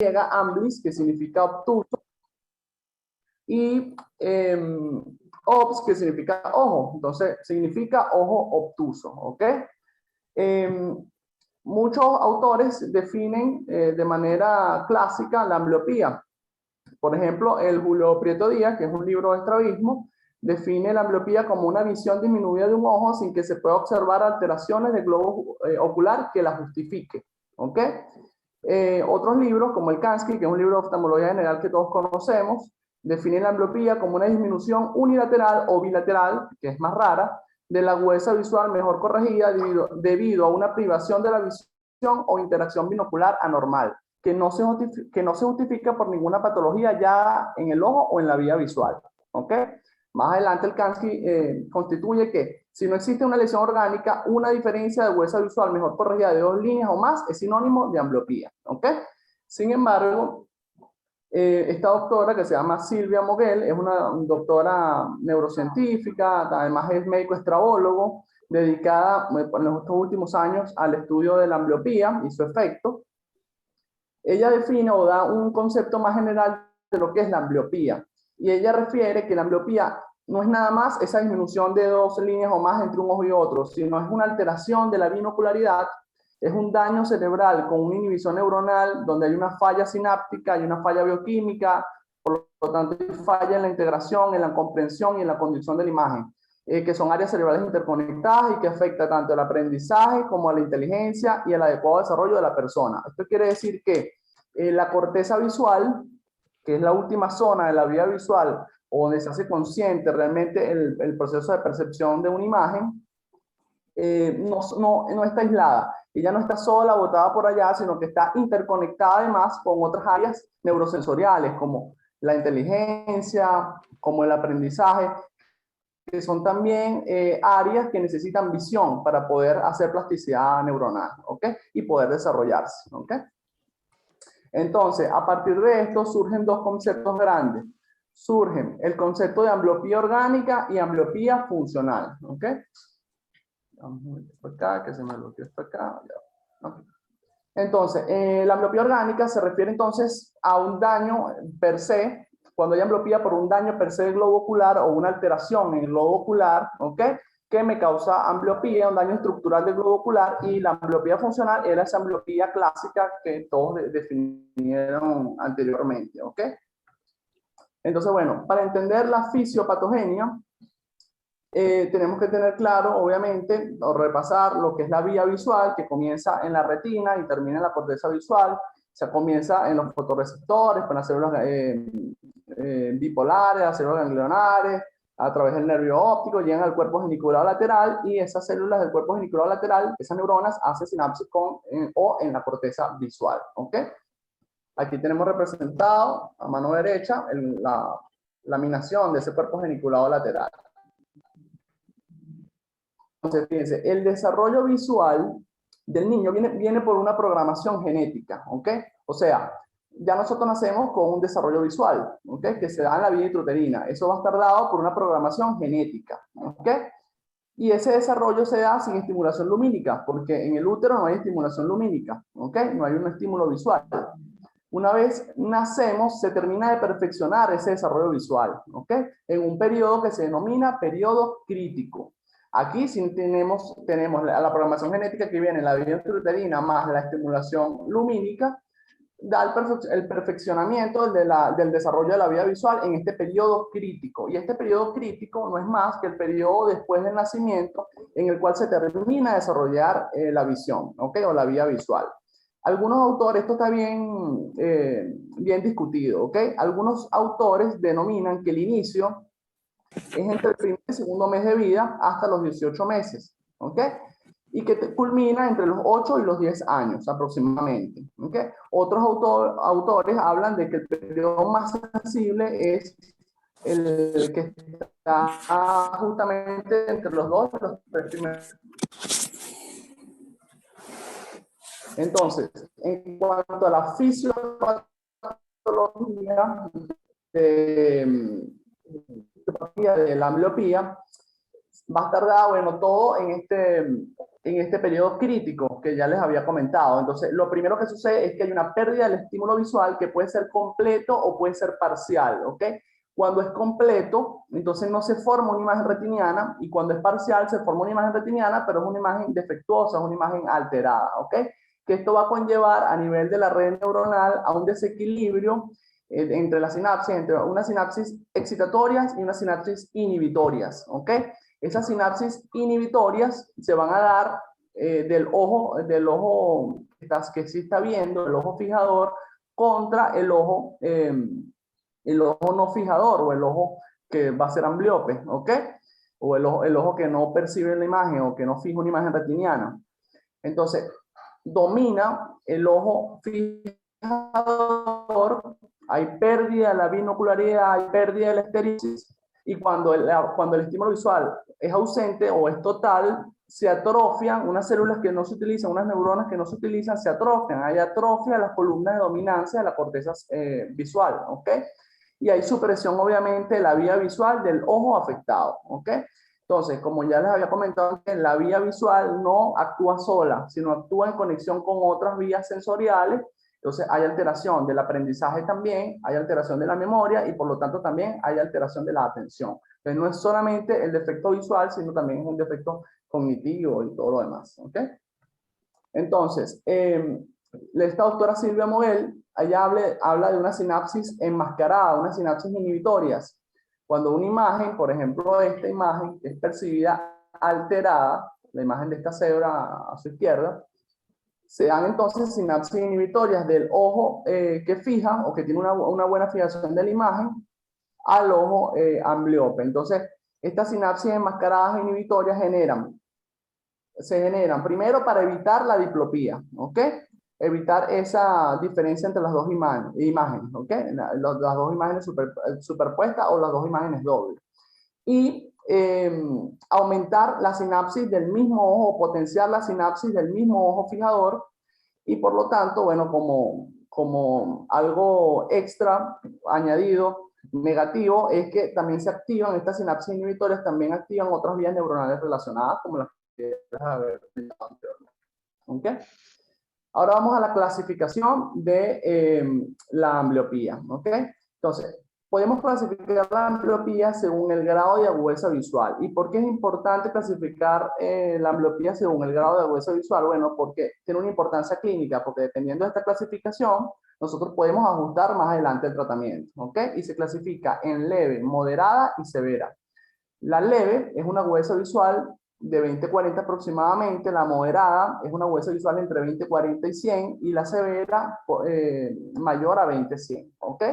amblis, que significa obtuso, y obs, que significa ojo. Entonces, significa ojo obtuso, ¿ok? Muchos autores definen de manera clásica la ambliopía. Por ejemplo, el Julio Prieto Díaz, que es un libro de estrabismo, define la ambliopía como una visión disminuida de un ojo sin que se pueda observar alteraciones del globo ocular que la justifique. ¿Ok? Otros libros, como el Kansky, que es un libro de oftalmología general que todos conocemos, define la ambliopía como una disminución unilateral o bilateral, que es más rara, de la agudeza visual mejor corregida debido a una privación de la visión o interacción binocular anormal, que no se justifica por ninguna patología ya en el ojo o en la vía visual. ¿Ok? Más adelante el Kansky constituye que si no existe una lesión orgánica, una diferencia de agudeza visual mejor corregida de 2 líneas o más es sinónimo de ambliopía. ¿Ok? Sin embargo, esta doctora que se llama Silvia Moguel es una doctora neurocientífica, además es médico estrabólogo, dedicada en estos últimos años al estudio de la ambliopía y su efecto. Ella define o da un concepto más general de lo que es la ambliopía. Y ella refiere que la ambliopía no es nada más esa disminución de 2 líneas o más entre un ojo y otro, sino es una alteración de la binocularidad, es un daño cerebral con una inhibición neuronal donde hay una falla sináptica, hay una falla bioquímica, por lo tanto hay falla en la integración, en la comprensión y en la conducción de la imagen, que son áreas cerebrales interconectadas y que afecta tanto al aprendizaje como a la inteligencia y al adecuado desarrollo de la persona. Esto quiere decir que la corteza visual, que es la última zona de la vía visual, donde se hace consciente realmente el proceso de percepción de una imagen, no está aislada. Ella no está sola, botada por allá, sino que está interconectada además con otras áreas neurosensoriales, como la inteligencia, como el aprendizaje, que son también áreas que necesitan visión para poder hacer plasticidad neuronal, ¿ok? Y poder desarrollarse, ¿ok? Entonces, a partir de esto surgen 2 conceptos grandes. Surgen el concepto de ambliopía orgánica y ambliopía funcional, ¿ok? Vamos a ver por acá, que se me bloqueó esto acá. Okay. Entonces, la ambliopía orgánica se refiere entonces a un daño per se, cuando hay ambliopía por un daño per se del globo ocular o una alteración en el globo ocular, ¿ok? Que me causa ambliopía, un daño estructural del globo ocular, y la ambliopía funcional era esa ambliopía clásica que todos definieron anteriormente, ¿ok? Entonces, bueno, para entender la fisiopatogenia, tenemos que tener claro, obviamente, o repasar lo que es la vía visual, que comienza en la retina y termina en la corteza visual. O sea, comienza en los fotorreceptores, con las células bipolares, las células ganglionares, a través del nervio óptico, llegan al cuerpo geniculado lateral, y esas células del cuerpo geniculado lateral, esas neuronas, hacen sinapsis o en la corteza visual. ¿Ok? Aquí tenemos representado a mano derecha la laminación de ese cuerpo geniculado lateral. Entonces, fíjense, el desarrollo visual del niño viene por una programación genética, ¿ok? O sea, ya nosotros nacemos con un desarrollo visual, ¿ok? Que se da en la vía intrauterina. Eso va a estar dado por una programación genética, ¿ok? Y ese desarrollo se da sin estimulación lumínica, porque en el útero no hay estimulación lumínica, ¿ok? No hay un estímulo visual. Una vez nacemos, se termina de perfeccionar ese desarrollo visual, ¿ok? En un periodo que se denomina periodo crítico. Aquí sí tenemos la programación genética que viene en la vía intrauterina más la estimulación lumínica, da el perfeccionamiento del desarrollo de la vía visual en este periodo crítico. Y este periodo crítico no es más que el periodo después del nacimiento en el cual se termina de desarrollar la visión, ¿ok? O la vía visual. Algunos autores, esto está bien discutido, ¿ok? Algunos autores denominan que el inicio es entre el primer y segundo mes de vida hasta los 18 meses, ¿ok? Y que culmina entre los 8 y los 10 años aproximadamente, ¿ok? Otros autores hablan de que el periodo más sensible es el que está justamente entre los 2 y los 3 primeros. Entonces, en cuanto a la fisiopatología de la ambliopía, va a estar dado, bueno, todo en en este periodo crítico que ya les había comentado. Entonces, lo primero que sucede es que hay una pérdida del estímulo visual que puede ser completo o puede ser parcial, ¿ok? Cuando es completo, entonces no se forma una imagen retiniana, y cuando es parcial se forma una imagen retiniana, pero es una imagen defectuosa, es una imagen alterada, ¿ok? Que esto va a conllevar a nivel de la red neuronal a un desequilibrio entre la sinapsis, entre unas sinapsis excitatorias y unas sinapsis inhibitorias, ¿ok? Esas sinapsis inhibitorias se van a dar del ojo que sí está viendo, el ojo fijador, contra el ojo no fijador, o el ojo que va a ser ambliope, ¿ok? O el ojo que no percibe la imagen o que no fija una imagen retiniana. Entonces, domina el ojo fijador, hay pérdida de la binocularidad, hay pérdida de la estereosis, y cuando el estímulo visual es ausente o es total, se atrofian unas células que no se utilizan, unas neuronas que no se utilizan, se atrofian, hay atrofia de las columnas de dominancia de la corteza visual, ¿ok? Y hay supresión, obviamente, de la vía visual del ojo afectado, ¿ok? Entonces, como ya les había comentado, la vía visual no actúa sola, sino actúa en conexión con otras vías sensoriales. Entonces, hay alteración del aprendizaje también, hay alteración de la memoria, y por lo tanto también hay alteración de la atención. Entonces, no es solamente el defecto visual, sino también es un defecto cognitivo y todo lo demás, ¿ok? Entonces, esta doctora Silvia Moguel, ella habla de una sinapsis enmascarada, unas sinapsis inhibitorias. Cuando una imagen, por ejemplo, esta imagen, es percibida alterada, la imagen de esta cebra a su izquierda, se dan entonces sinapsis inhibitorias del ojo que fija o que tiene una buena fijación de la imagen al ojo ambliope. Entonces, estas sinapsis enmascaradas inhibitorias se generan primero para evitar la diplopía, ¿ok? Evitar esa diferencia entre las dos imágenes, ¿ok? Las dos imágenes superpuestas o las dos imágenes dobles. Y aumentar la sinapsis del mismo ojo, potenciar la sinapsis del mismo ojo fijador, y por lo tanto, bueno, como algo extra añadido negativo, es que también se activan estas sinapsis inhibitorias, también activan otras vías neuronales relacionadas, como las que haber ¿okay? Ahora vamos a la clasificación de la ambliopía, ¿ok? Entonces, podemos clasificar la ambliopía según el grado de agudeza visual. ¿Y por qué es importante clasificar la ambliopía según el grado de agudeza visual? Bueno, porque tiene una importancia clínica, porque dependiendo de esta clasificación, nosotros podemos ajustar más adelante el tratamiento, ¿ok? Y se clasifica en leve, moderada y severa. La leve es una agudeza visual de 20-40 aproximadamente, la moderada es una agudeza visual entre 20-40 y 100, y la severa mayor a 20-100, ¿ok?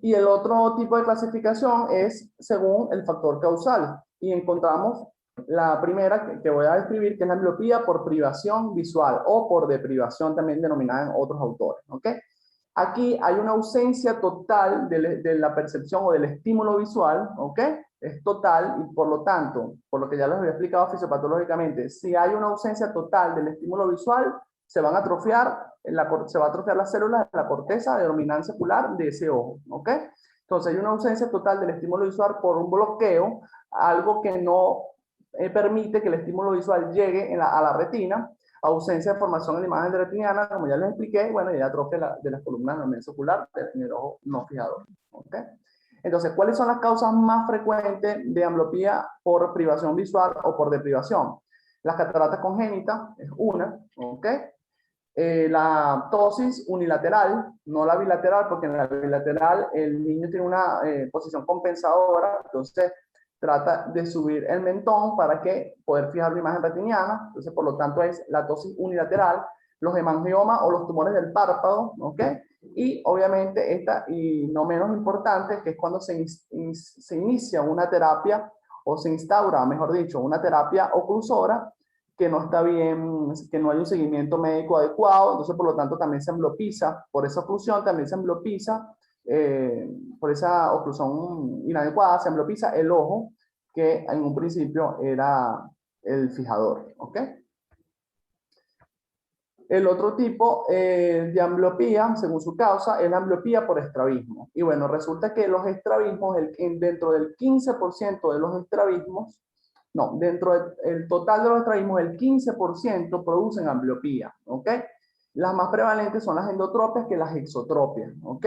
Y el otro tipo de clasificación es según el factor causal, y encontramos la primera que voy a describir, que es la ambliopía por privación visual o por deprivación, también denominada en otros autores, ¿ok? Aquí hay una ausencia total de la percepción o del estímulo visual, ¿ok? Es total, y por lo tanto, por lo que ya les había explicado fisiopatológicamente, si hay una ausencia total del estímulo visual, se va a atrofiar las células de la corteza de dominancia ocular de ese ojo, ¿ok? Entonces hay una ausencia total del estímulo visual por un bloqueo, algo que no permite que el estímulo visual llegue a la retina, ausencia de formación en la imagen retiniana, como ya les expliqué, bueno, y atrofia de las columnas de la dominancia ocular en el ojo no fijador, ¿ok? Entonces, ¿cuáles son las causas más frecuentes de ambliopía por privación visual o por deprivación? Las cataratas congénitas es una, ¿ok? La ptosis unilateral, no la bilateral, porque en la bilateral el niño tiene una posición compensadora, entonces trata de subir el mentón para que poder fijar la imagen retiniana, entonces por lo tanto es la ptosis unilateral, los hemangiomas o los tumores del párpado, ¿ok? Y obviamente esta, y no menos importante, que es cuando se inicia una terapia, o se instaura, mejor dicho, una terapia oclusora, que no está bien, que no hay un seguimiento médico adecuado, entonces por lo tanto también se amblopiza, por esa oclusión también se amblopiza, por esa oclusión inadecuada, se amblopiza el ojo, que en un principio era el fijador, ¿ok? El otro tipo de ambliopía, según su causa, es la ambliopía por estrabismo. Y bueno, resulta que los estrabismos, dentro del 15% de los estrabismos, No, dentro del total de los estrabismos, el 15% producen ambliopía, ¿ok? Las más prevalentes son las endotropias que las exotropias, ¿ok?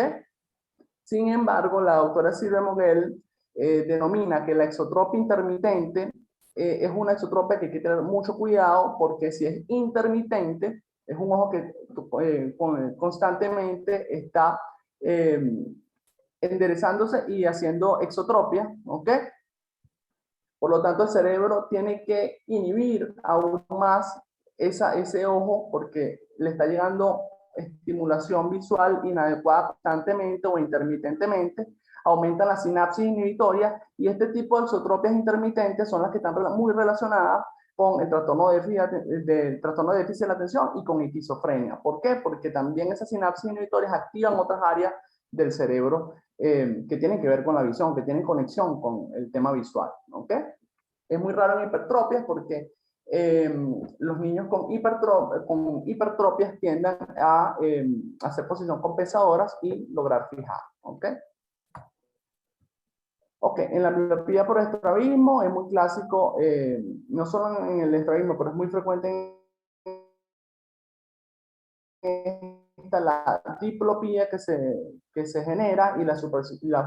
Sin embargo, la doctora Silvia Moguel denomina que la exotropia intermitente es una exotropia que hay que tener mucho cuidado porque si es intermitente, es un ojo que constantemente está enderezándose y haciendo exotropia, ¿ok? Por lo tanto, el cerebro tiene que inhibir aún más ese ojo porque le está llegando estimulación visual inadecuada constantemente o intermitentemente, aumentan las sinapsis inhibitorias y este tipo de exotropias intermitentes son las que están muy relacionadas con el trastorno de déficit de la atención y con esquizofrenia. ¿Por qué? Porque también esas sinapsis inhibitorias activan otras áreas del cerebro que tienen que ver con la visión, que tienen conexión con el tema visual, ¿ok? Es muy raro en hipertropias porque los niños con hipertropias tienden a hacer posiciones compensadoras y lograr fijar, ¿ok? Ok, en la miopía por estrabismo es muy clásico, no solo en el estrabismo, pero es muy frecuente la diplopía que se genera y la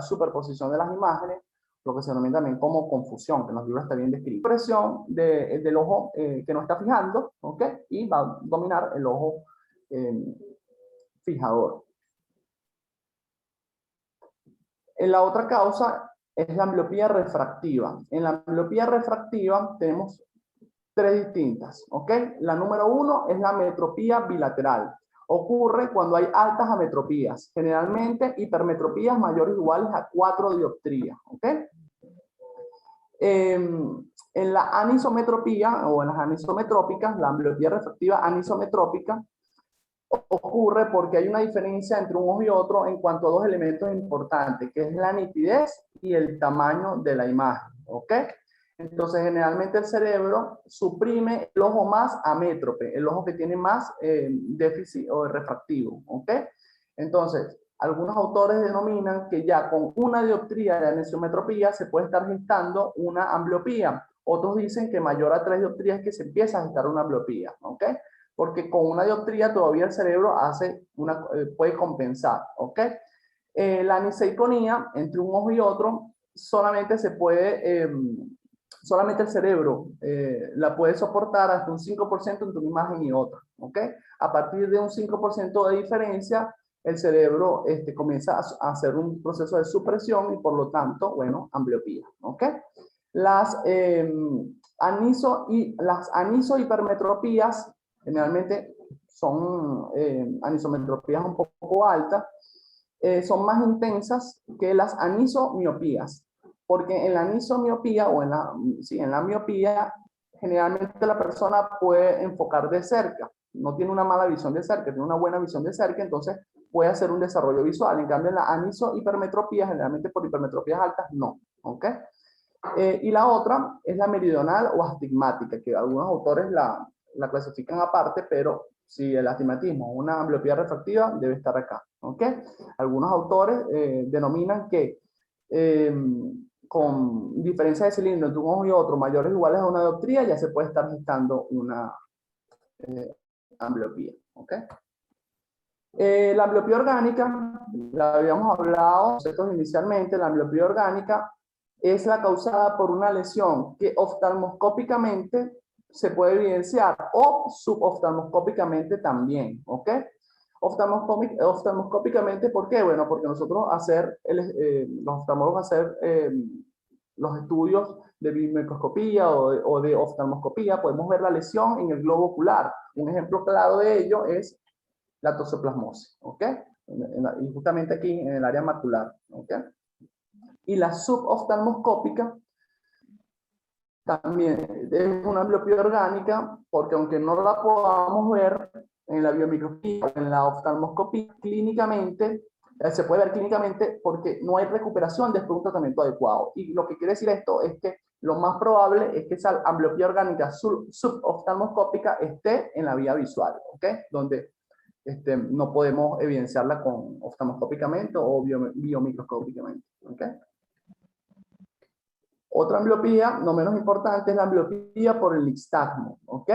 superposición de las imágenes, lo que se denomina también como confusión, que en los libros está bien descrito. Presión del ojo que no está fijando, ¿ok? Y va a dominar el ojo fijador. En la otra causa es la miopía refractiva. En la miopía refractiva tenemos tres distintas, ¿ok? La número 1 es la metropía bilateral. Ocurre cuando hay altas ametropías, generalmente hipermetropías mayores o iguales a 4 dioptrías, ¿ok? En la anisometropía o en las anisometrópicas, la ambliopía refractiva anisometrópica ocurre porque hay una diferencia entre un ojo y otro en cuanto a dos elementos importantes, que es la nitidez y el tamaño de la imagen, ¿ok? Entonces, generalmente el cerebro suprime el ojo más amétrope, el ojo que tiene más déficit o refractivo, ¿ok? Entonces, algunos autores denominan que ya con una dioptría de anisometropía se puede estar gestando una ambliopía. Otros dicen que mayor a 3 dioptrías que se empieza a gestar una ambliopía, ¿ok? Porque con una dioptría todavía el cerebro puede compensar, ¿ok? La aniseiconía entre un ojo y otro solamente se puede, solamente el cerebro la puede soportar hasta un 5% entre una imagen y otra, ¿ok? A partir de un 5% de diferencia, el cerebro comienza a hacer un proceso de supresión y por lo tanto, bueno, ambliopía, ¿ok? Las anisohipermetropías generalmente son anisometropías un poco altas, son más intensas que las anisomiopías, porque en la anisomiopía o en la miopía, generalmente la persona puede enfocar de cerca, no tiene una mala visión de cerca, tiene una buena visión de cerca, entonces puede hacer un desarrollo visual. En cambio, en la anisohipermetropía, generalmente por hipermetropías altas, no, ¿ok? Y la otra es la meridional o astigmática, que algunos autores la clasifican aparte, pero si el astigmatismo es una ambliopía refractiva, debe estar acá, ¿ok? Algunos autores denominan que con diferencia de cilindro entre un ojo y otro mayores o iguales a una dioptría, ya se puede estar gestando una ambliopía, ¿ok? La ambliopía orgánica, la habíamos hablado nosotros inicialmente, la ambliopía orgánica es la causada por una lesión que oftalmoscópicamente se puede evidenciar o suboftalmoscópicamente también, ¿ok? Oftalmoscópicamente, ¿por qué? Bueno, porque nosotros los oftalmólogos hacer los estudios de biomicroscopía o de oftalmoscopía, podemos ver la lesión en el globo ocular. Un ejemplo claro de ello es la toxoplasmosis, ¿ok? Y justamente aquí en el área macular, ¿ok? Y la suboftalmoscópica también es una ambliopía orgánica, porque aunque no la podamos ver en la biomicroscopía o en la oftalmoscopía, clínicamente, se puede ver clínicamente porque no hay recuperación después de un tratamiento adecuado. Y lo que quiere decir esto es que lo más probable es que esa ambliopía orgánica suboftalmoscópica esté en la vía visual, ¿ok? Donde no podemos evidenciarla con oftalmoscópicamente o biomicroscópicamente, ¿ok? Otra ambliopía, no menos importante, es la ambliopía por el nixtagmo, ¿ok?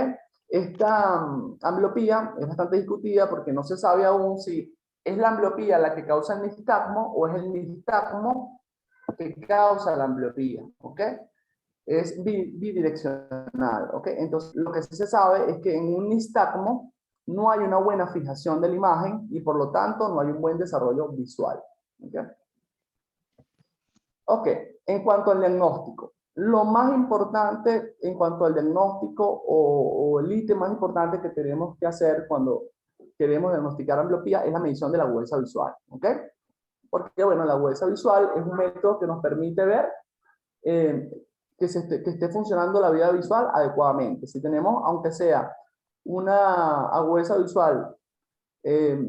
Esta ambliopía es bastante discutida porque no se sabe aún si es la ambliopía la que causa el nixtagmo o es el nixtagmo que causa la ambliopía, ¿ok? Es bidireccional, ¿ok? Entonces, lo que sí se sabe es que en un nixtagmo no hay una buena fijación de la imagen y por lo tanto no hay un buen desarrollo visual, ¿ok? Ok, en cuanto al diagnóstico, lo más importante en cuanto al diagnóstico o el ítem más importante que tenemos que hacer cuando queremos diagnosticar ambliopía es la medición de la agudeza visual, ¿ok? Porque, bueno, la agudeza visual es un método que nos permite ver que esté funcionando la vida visual adecuadamente. Si tenemos, aunque sea una agudeza visual eh,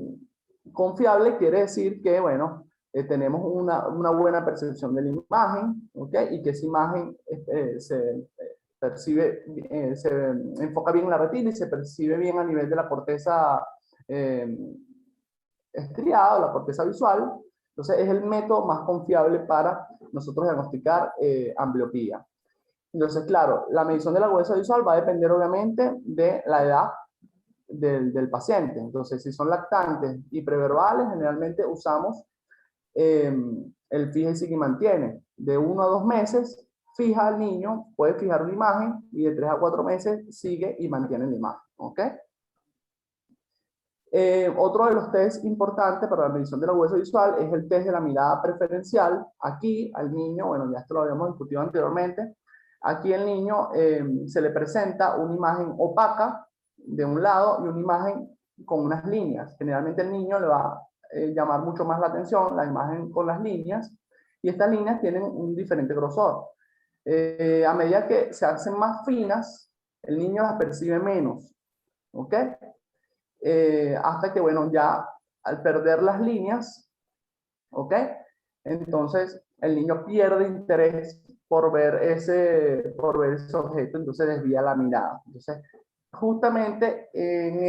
confiable, quiere decir que, bueno, tenemos una buena percepción de la imagen, ¿ok? Y que esa imagen se percibe, se enfoca bien en la retina y se percibe bien a nivel de la corteza eh, estriada o la corteza visual. Entonces es el método más confiable para nosotros diagnosticar ambliopía. Entonces, claro, la medición de la agudeza visual va a depender obviamente de la edad del paciente. Entonces, si son lactantes y preverbales, generalmente usamos el fija y sigue y mantiene. De 1 a 2 meses, fija al niño, puede fijar una imagen y de 3 a 4 meses sigue y mantiene la imagen. ¿Ok? Otro de los test importantes para la medición de la agudeza visual es el test de la mirada preferencial. Aquí al niño, bueno, ya esto lo habíamos discutido anteriormente, aquí el niño se le presenta una imagen opaca de un lado y una imagen con unas líneas. Generalmente el niño le va a llamar mucho más la atención la imagen con las líneas y estas líneas tienen un diferente grosor. A medida que se hacen más finas, el niño las percibe menos. ¿Ok? Hasta que, bueno, ya al perder las líneas, ¿ok? Entonces el niño pierde interés por ver ese objeto, entonces desvía la mirada. Entonces, justamente en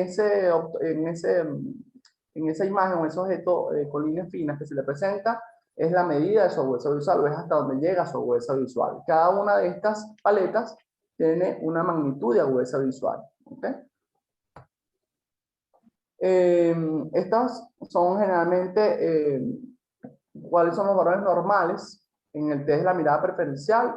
esa imagen o ese objeto con líneas finas que se le presenta, es la medida de su agudeza visual, o es hasta donde llega su agudeza visual. Cada una de estas paletas tiene una magnitud de agudeza visual, ¿ok? Estas son generalmente cuáles son los valores normales en el test de la mirada preferencial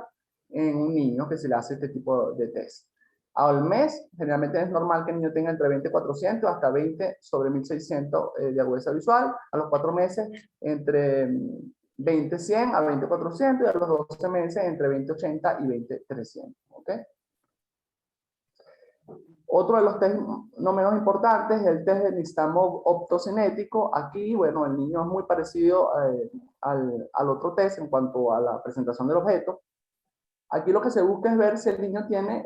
en un niño que se le hace este tipo de test. Al mes, generalmente es normal que el niño tenga entre 20/400 hasta 20 sobre 1600 de agudeza visual. A los 4 meses, entre 20/100 a 20/400 y a los 12 meses, entre 20/80 y 20/300. ¿Ok? Otro de los test no menos importantes es el test de nixtamo optocinético. Aquí, bueno, el niño es muy parecido al otro test en cuanto a la presentación del objeto. Aquí lo que se busca es ver si el niño tiene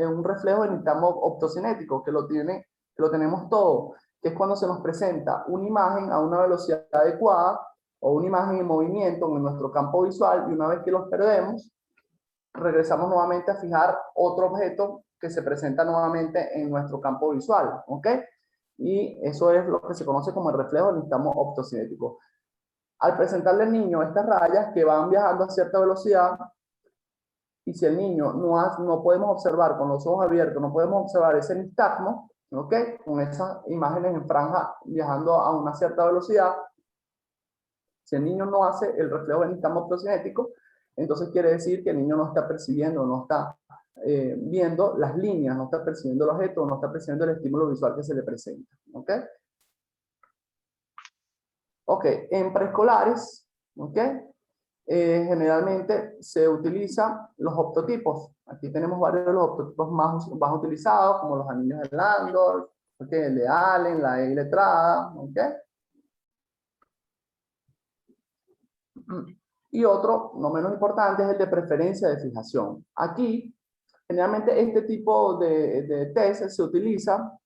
un reflejo de nixtamo optocinético, que lo tenemos todo, que es cuando se nos presenta una imagen a una velocidad adecuada o una imagen en movimiento en nuestro campo visual y una vez que los perdemos, regresamos nuevamente a fijar otro objeto que se presenta nuevamente en nuestro campo visual, ¿ok? Y eso es lo que se conoce como el reflejo del nixtamo optocinético. Al presentarle al niño estas rayas que van viajando a cierta velocidad, y si el niño no podemos observar con los ojos abiertos, no podemos observar ese nixtagmo, ¿ok? Con esas imágenes en franja viajando a una cierta velocidad, si el niño no hace el reflejo del nixtamo optocinético, entonces quiere decir que el niño no está percibiendo, no está viendo las líneas, no está percibiendo el objeto, no está percibiendo el estímulo visual que se le presenta. ¿Ok? Ok, en preescolares, ¿ok? Generalmente se utilizan los optotipos. Aquí tenemos varios de los optotipos más utilizados, como los anillos de Landor, ¿okay? El de Allen, la E letrada, ¿ok? Y otro, no menos importante, es el de preferencia de fijación. Aquí, generalmente este tipo de test se utiliza,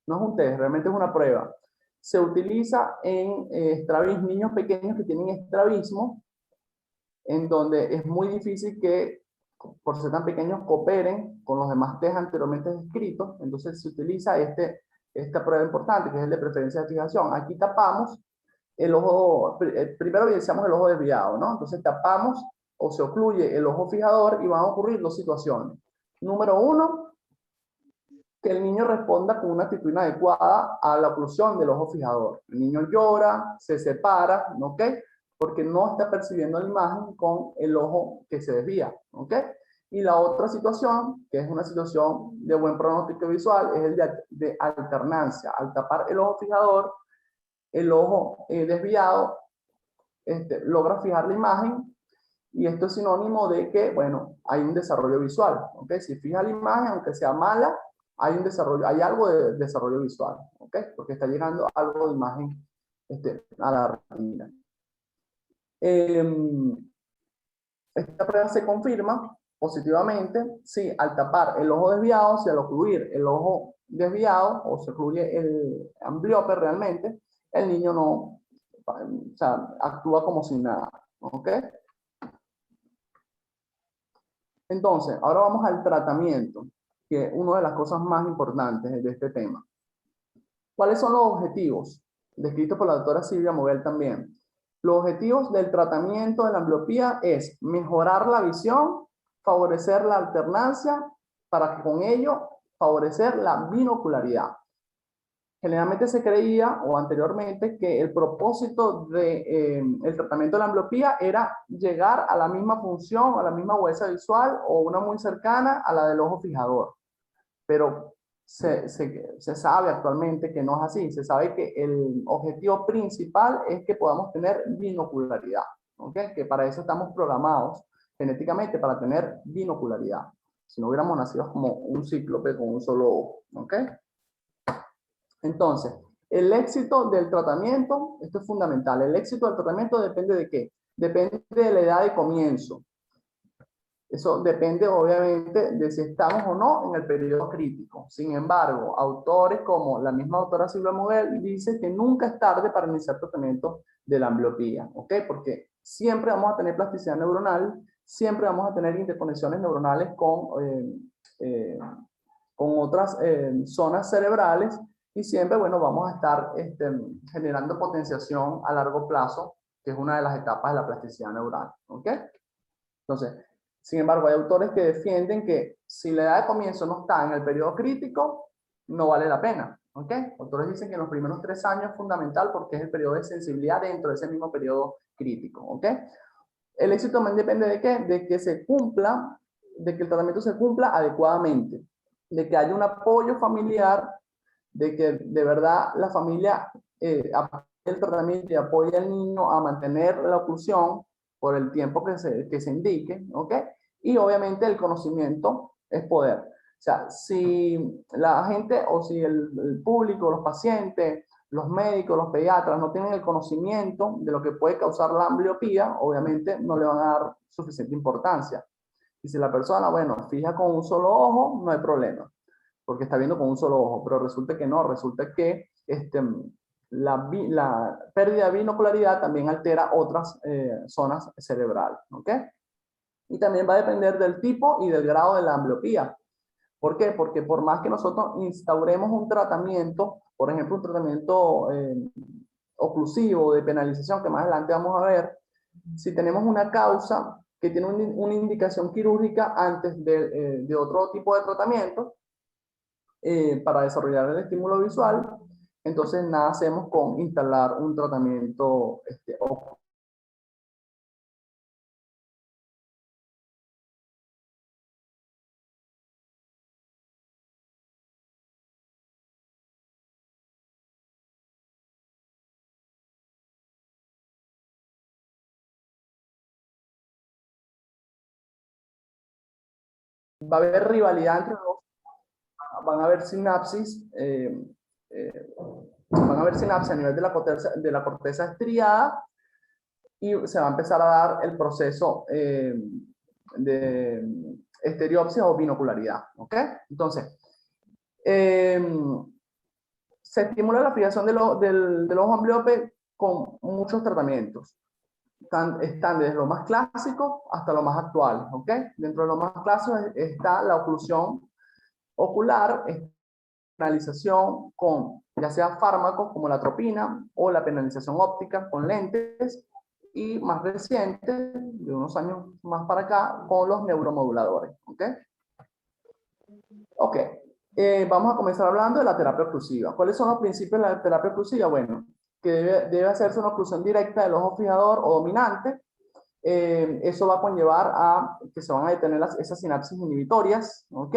no es un test, realmente es una prueba. Se utiliza en niños pequeños que tienen estrabismo, en donde es muy difícil que, por ser tan pequeños, cooperen con los demás test anteriormente descritos. Entonces se utiliza esta prueba importante, que es el de preferencia de fijación. Aquí tapamos el ojo, primero evidenciamos el ojo desviado, ¿no? Entonces tapamos o se ocluye el ojo fijador y van a ocurrir dos situaciones. Número uno, que el niño responda con una actitud inadecuada a la oclusión del ojo fijador. El niño llora, se separa, ¿ok? Porque no está percibiendo la imagen con el ojo que se desvía, ¿ok? Y la otra situación, que es una situación de buen pronóstico visual, es el de alternancia. Al tapar el ojo fijador, el ojo desviado logra fijar la imagen, y esto es sinónimo de que, bueno, hay un desarrollo visual, ¿ok? Si fija la imagen, aunque sea mala, hay un desarrollo, hay algo de desarrollo visual, ¿ok? Porque está llegando algo de imagen a la retina. Esta prueba se confirma positivamente si al tapar el ojo desviado, si al ocluir el ojo desviado o se ocluye el ambliope realmente, el niño no, o sea, actúa como si nada, ¿ok? Entonces, ahora vamos al tratamiento, que es una de las cosas más importantes de este tema. ¿Cuáles son los objetivos? Descritos por la doctora Silvia Moguel también. Los objetivos del tratamiento de la ambliopía es mejorar la visión, favorecer la alternancia, para que con ello favorecer la binocularidad. Generalmente se creía, o anteriormente, que el propósito del tratamiento de la ambliopía era llegar a la misma función, a la misma agudeza visual, o una muy cercana a la del ojo fijador. Pero se sabe actualmente que no es así. Se sabe que el objetivo principal es que podamos tener binocularidad, ¿ok? Que para eso estamos programados genéticamente, para tener binocularidad. Si no hubiéramos nacido como un cíclope con un solo ojo, ¿ok? Entonces, el éxito del tratamiento, esto es fundamental, el éxito del tratamiento depende de qué? Depende de la edad de comienzo. Eso depende obviamente de si estamos o no en el periodo crítico. Sin embargo, autores como la misma doctora Silvia Moguel dice que nunca es tarde para iniciar tratamiento de la ambliopía, ¿ok? Porque siempre vamos a tener plasticidad neuronal, siempre vamos a tener interconexiones neuronales con otras zonas cerebrales, y siempre, bueno, vamos a estar generando potenciación a largo plazo, que es una de las etapas de la plasticidad neural, ¿ok? Entonces, sin embargo, hay autores que defienden que si la edad de comienzo no está en el periodo crítico, no vale la pena, ¿ok? Autores dicen que en los primeros 3 años es fundamental porque es el periodo de sensibilidad dentro de ese mismo periodo crítico, ¿ok? El éxito también depende de qué, de que se cumpla, de que el tratamiento se cumpla adecuadamente, de que haya un apoyo familiar, de que de verdad la familia apoye el tratamiento y apoye al niño a mantener la oclusión por el tiempo que se indique, ¿ok? Y obviamente el conocimiento es poder. O sea, si la gente o si el público, los pacientes, los médicos, los pediatras no tienen el conocimiento de lo que puede causar la ambliopía, obviamente no le van a dar suficiente importancia. Y si la persona, bueno, fija con un solo ojo, no hay problema, porque está viendo con un solo ojo, pero resulta que no, resulta que la pérdida de binocularidad también altera otras zonas cerebrales, ¿ok? Y también va a depender del tipo y del grado de la ambliopía. ¿Por qué? Porque por más que nosotros instauremos un tratamiento, por ejemplo, un tratamiento oclusivo de penalización, que más adelante vamos a ver, si tenemos una causa que tiene una indicación quirúrgica antes de otro tipo de tratamiento para desarrollar el estímulo visual, entonces nada hacemos con instalar un tratamiento va a haber rivalidad entre los, van a haber sinapsis, van a haber sinapsis a nivel de la corteza estriada, y se va a empezar a dar el proceso de estereopsia o binocularidad, ¿ok? Entonces, se estimula la fijación del ojo ambliope con muchos tratamientos. Están desde lo más clásico hasta lo más actual, ¿ok? Dentro de lo más clásico está la oclusión ocular, penalización con ya sea fármacos como la atropina o la penalización óptica con lentes, y más reciente, de unos años más para acá, con los neuromoduladores. ¿Ok? Ok. Vamos a comenzar hablando de la terapia oclusiva. ¿Cuáles son los principios de la terapia oclusiva? Bueno, que debe hacerse una oclusión directa del ojo fijador o dominante. Eso va a conllevar a que se van a detener esas sinapsis inhibitorias. ¿Ok?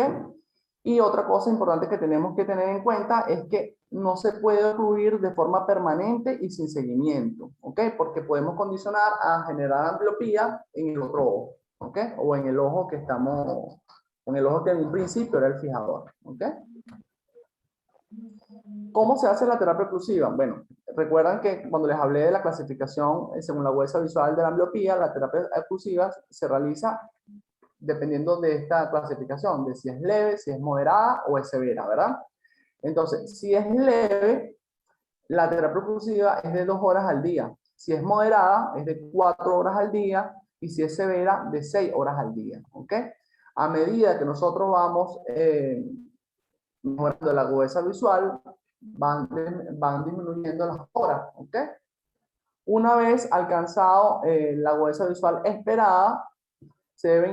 Y otra cosa importante que tenemos que tener en cuenta es que no se puede ocluir de forma permanente y sin seguimiento, ¿ok? Porque podemos condicionar a generar ambliopía en el otro ojo, ¿ok? O en el ojo que estamos, en el ojo que en un principio era el fijador, ¿ok? ¿Cómo se hace la terapia oclusiva? Bueno, recuerdan que cuando les hablé de la clasificación según la huesa visual de la ambliopía, la terapia oclusiva se realiza dependiendo de esta clasificación, de si es leve, si es moderada o es severa, ¿verdad? Entonces, si es leve, la terapia oclusiva es de 2 horas al día. Si es moderada, es de 4 horas al día. Y si es severa, de 6 horas al día. ¿Ok? A medida que nosotros vamos mejorando la agudeza visual, van disminuyendo las horas. ¿Ok? Una vez alcanzado la agudeza visual esperada, se debe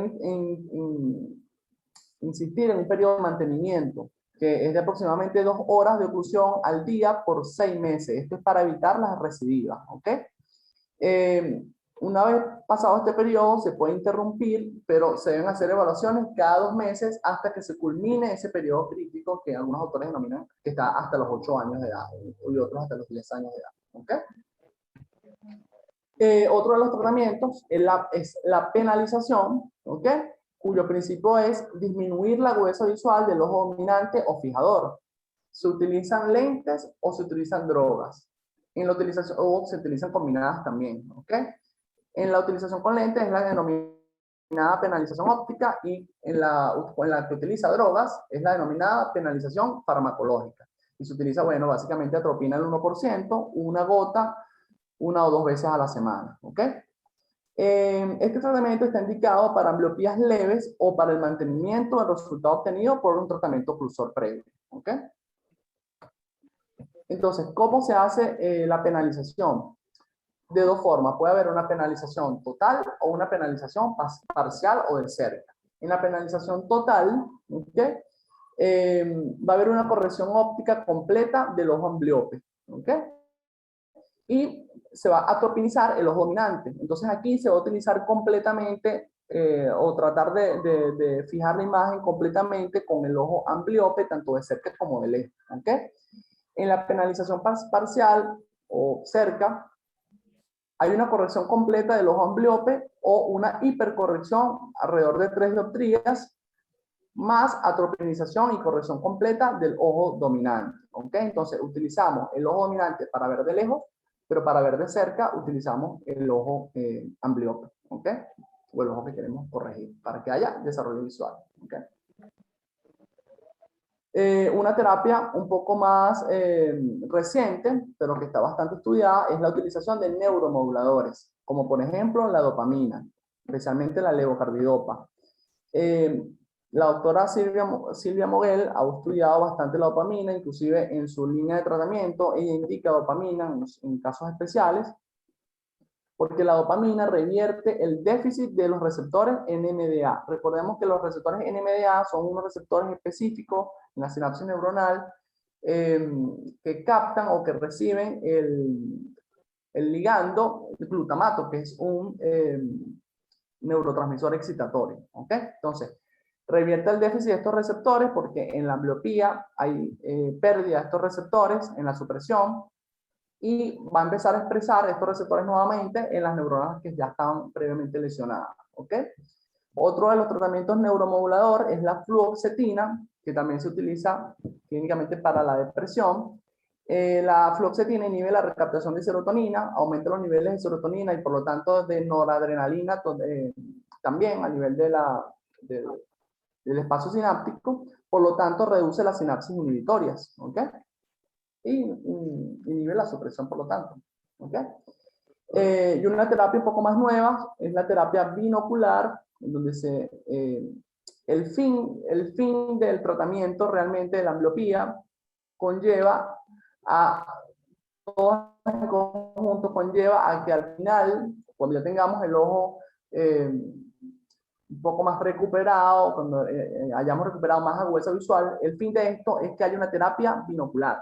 insistir en un periodo de mantenimiento, que es de aproximadamente 2 horas de oclusión al día por 6 meses. Esto es para evitar las recidivas, ¿ok? Una vez pasado este periodo se puede interrumpir, pero se deben hacer evaluaciones cada 2 meses hasta que se culmine ese periodo crítico que algunos autores denominan que está hasta los 8 años de edad y otros hasta los 10 años de edad, ¿ok? Otro de los tratamientos es la penalización, ¿ok? Cuyo principio es disminuir la agudeza visual del ojo dominante o fijador. Se utilizan lentes o se utilizan drogas. En la utilización, o se utilizan combinadas también, ¿ok? En la utilización con lentes es la denominada penalización óptica y en la que utiliza drogas es la denominada penalización farmacológica. Y se utiliza, bueno, básicamente atropina el 1%, una gota, 1 o 2 veces a la semana, ¿ok? Este tratamiento está indicado para ambliopías leves o para el mantenimiento del resultado obtenido por un tratamiento oclusor previo, ¿ok? Entonces, ¿cómo se hace la penalización? De 2 formas. Puede haber una penalización total o una penalización parcial o de cerca. En la penalización total, ¿okay? Va a haber una corrección óptica completa del ojo ambliope, ¿okay? Y se va a atropinizar el ojo dominante. Entonces aquí se va a utilizar completamente o tratar de fijar la imagen completamente con el ojo ambliope, tanto de cerca como de lejos, ¿okay? En la penalización parcial o cerca, hay una corrección completa del ojo ambliope o una hipercorrección alrededor de 3 dioptrías, más atropinización y corrección completa del ojo dominante. ¿Ok? Entonces, utilizamos el ojo dominante para ver de lejos, pero para ver de cerca utilizamos el ojo ambliope. ¿Ok? O el ojo que queremos corregir, para que haya desarrollo visual. ¿Ok? Una terapia un poco más reciente, pero que está bastante estudiada, es la utilización de neuromoduladores, como por ejemplo la dopamina, especialmente la levocarbidopa. Eh, la doctora Silvia Moguel ha estudiado bastante la dopamina, inclusive en su línea de tratamiento, ella indica dopamina en casos especiales, porque la dopamina revierte el déficit de los receptores NMDA. Recordemos que los receptores NMDA son unos receptores específicos en la sinapsis neuronal que captan o que reciben el ligando el glutamato, que es un neurotransmisor excitatorio. ¿Ok? Entonces, revierte el déficit de estos receptores porque en la ambliopía hay pérdida de estos receptores en la supresión y va a empezar a expresar estos receptores nuevamente en las neuronas que ya estaban previamente lesionadas. ¿Ok? Otro de los tratamientos neuromodulador es la fluoxetina, que también se utiliza clínicamente para la depresión. La fluoxetina inhibe la recaptación de serotonina, aumenta los niveles de serotonina y por lo tanto de noradrenalina también a nivel del espacio sináptico, por lo tanto reduce las sinapsis inhibitorias, ¿ok? Y inhibe la supresión por lo tanto, ¿ok? Y una terapia un poco más nueva es la terapia binocular, en donde el fin del tratamiento realmente de la ambliopía conlleva a todo en conjunto conlleva a que al final, cuando ya tengamos el ojo un poco más recuperado, cuando hayamos recuperado más agudeza visual, el fin de esto es que haya una terapia binocular.